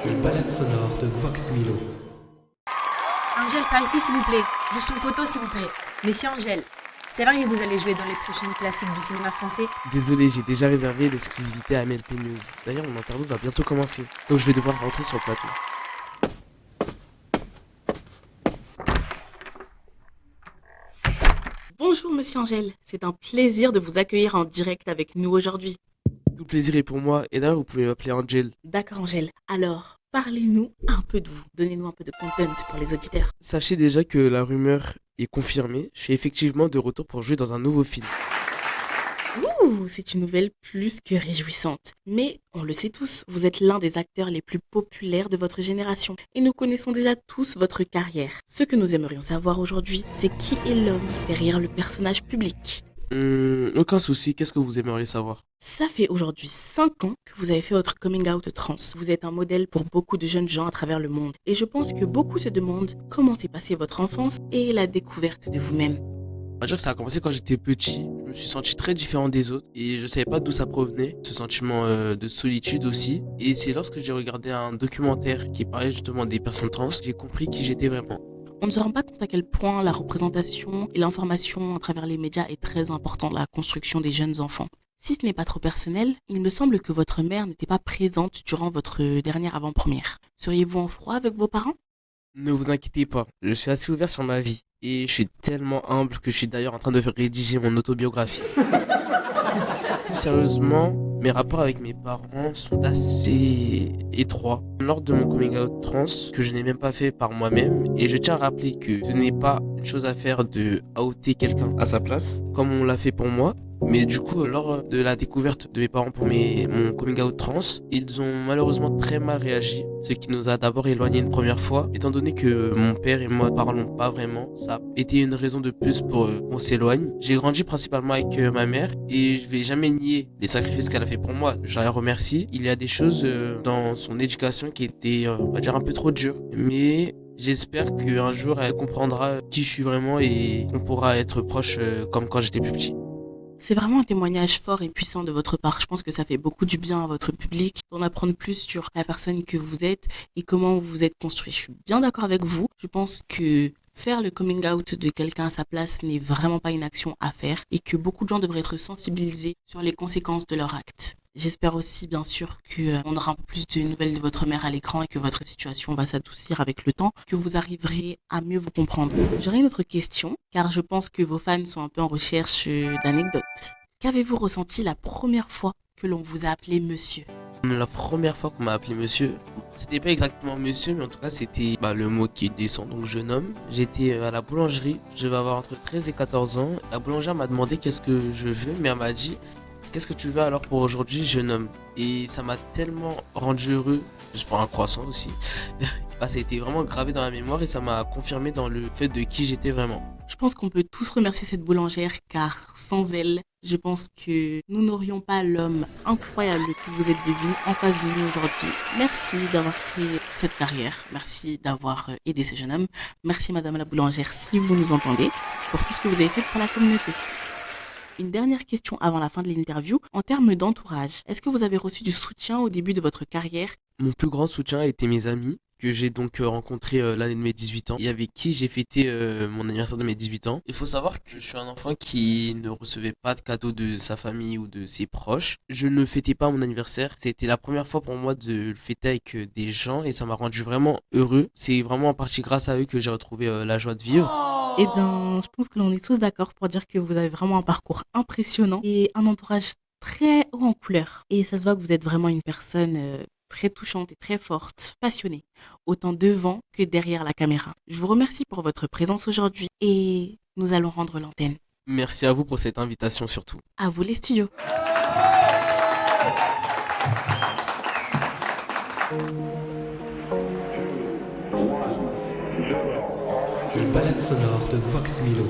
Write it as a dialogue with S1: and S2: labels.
S1: Les balades sonores de Vox Milo.
S2: Angèle, par ici s'il vous plaît. Juste une photo s'il vous plaît. Monsieur Angèle, c'est vrai que vous allez jouer dans les prochaines classiques du cinéma français?
S3: Désolé, j'ai déjà réservé l'exclusivité à MLP News. D'ailleurs, mon interview va bientôt commencer, donc je vais devoir rentrer sur le plateau.
S4: Bonjour Monsieur Angèle, c'est un plaisir de vous accueillir en direct avec nous aujourd'hui.
S3: Tout le plaisir est pour moi, et d'ailleurs, vous pouvez m'appeler Angel.
S4: D'accord Angèle, alors parlez-nous un peu de vous, donnez-nous un peu de content pour les auditeurs.
S3: Sachez déjà que la rumeur est confirmée, je suis effectivement de retour pour jouer dans un nouveau film.
S4: Ouh, c'est une nouvelle plus que réjouissante. Mais on le sait tous, vous êtes l'un des acteurs les plus populaires de votre génération. Et nous connaissons déjà tous votre carrière. Ce que nous aimerions savoir aujourd'hui, c'est qui est l'homme derrière le personnage public.
S3: Aucun souci, qu'est-ce que vous aimeriez savoir?
S4: Ça fait aujourd'hui 5 ans que vous avez fait votre coming out trans. Vous êtes un modèle pour beaucoup de jeunes gens à travers le monde. Et je pense que beaucoup se demandent comment s'est passée votre enfance et la découverte de vous-même.
S3: On va dire que ça a commencé quand j'étais petit, je me suis senti très différent des autres et je savais pas d'où ça provenait, ce sentiment de solitude aussi. Et c'est lorsque j'ai regardé un documentaire qui parlait justement des personnes trans, j'ai compris qui j'étais vraiment.
S4: On ne se rend pas compte à quel point la représentation et l'information à travers les médias est très importante dans la construction des jeunes enfants. Si ce n'est pas trop personnel, il me semble que votre mère n'était pas présente durant votre dernière avant-première. Seriez-vous en froid avec vos parents ?
S3: Ne vous inquiétez pas, je suis assez ouvert sur ma vie et je suis tellement humble que je suis d'ailleurs en train de rédiger mon autobiographie. Plus sérieusement, mes rapports avec mes parents sont assez étroits. Lors de mon coming out trans, que je n'ai même pas fait par moi-même, et je tiens à rappeler que ce n'est pas une chose à faire de outer quelqu'un à sa place, comme on l'a fait pour moi. Mais du coup, lors de la découverte de mes parents pour mon coming out trans, ils ont malheureusement très mal réagi, ce qui nous a d'abord éloignés une première fois. Étant donné que mon père et moi ne parlons pas vraiment, ça a été une raison de plus pour qu'on s'éloigne. J'ai grandi principalement avec ma mère et je vais jamais nier les sacrifices qu'elle a fait pour moi. Je la remercie. Il y a des choses dans son éducation qui étaient, on va dire, un peu trop dures. Mais j'espère qu'un jour elle comprendra qui je suis vraiment et qu'on pourra être proche comme quand j'étais plus petit.
S4: C'est vraiment un témoignage fort et puissant de votre part. Je pense que ça fait beaucoup du bien à votre public d'en apprendre plus sur la personne que vous êtes et comment vous vous êtes construit. Je suis bien d'accord avec vous. Je pense que faire le coming out de quelqu'un à sa place n'est vraiment pas une action à faire et que beaucoup de gens devraient être sensibilisés sur les conséquences de leur acte. J'espère aussi, bien sûr, qu'on aura plus de nouvelles de votre mère à l'écran et que votre situation va s'adoucir avec le temps, que vous arriverez à mieux vous comprendre. J'aurais une autre question, car je pense que vos fans sont un peu en recherche d'anecdotes. Qu'avez-vous ressenti la première fois que l'on vous a appelé monsieur ?
S3: La première fois qu'on m'a appelé monsieur, c'était pas exactement monsieur, mais en tout cas c'était le mot qui descend, donc jeune homme. J'étais à la boulangerie, je vais avoir entre 13 et 14 ans. La boulangère m'a demandé qu'est-ce que je veux, mais elle m'a dit: qu'est-ce que tu veux alors pour aujourd'hui, jeune homme? Et ça m'a tellement rendu heureux, juste pour un croissant aussi. Ça a été vraiment gravé dans la mémoire et ça m'a confirmé dans le fait de qui j'étais vraiment.
S4: Je pense qu'on peut tous remercier cette boulangère car sans elle, je pense que nous n'aurions pas l'homme incroyable que vous êtes devenu en face de nous aujourd'hui. Merci d'avoir créé cette carrière, merci d'avoir aidé ce jeune homme, merci Madame la boulangère si vous nous entendez, pour tout ce que vous avez fait pour la communauté. Une dernière question avant la fin de l'interview. En termes d'entourage, est-ce que vous avez reçu du soutien au début de votre carrière ?
S3: Mon plus grand soutien a été mes amis, que j'ai donc rencontré l'année de mes 18 ans et avec qui j'ai fêté mon anniversaire de mes 18 ans. Il faut savoir que je suis un enfant qui ne recevait pas de cadeaux de sa famille ou de ses proches. Je ne fêtais pas mon anniversaire. C'était la première fois pour moi de le fêter avec des gens et ça m'a rendu vraiment heureux. C'est vraiment en partie grâce à eux que j'ai retrouvé la joie de vivre.
S4: Eh bien, je pense que l'on est tous d'accord pour dire que vous avez vraiment un parcours impressionnant et un entourage très haut en couleur. Et ça se voit que vous êtes vraiment une personne très touchante et très forte, passionnée, autant devant que derrière la caméra. Je vous remercie pour votre présence aujourd'hui et nous allons rendre l'antenne.
S3: Merci à vous pour cette invitation surtout.
S4: À vous les studios.
S1: Les balades sonores de Vox Milo.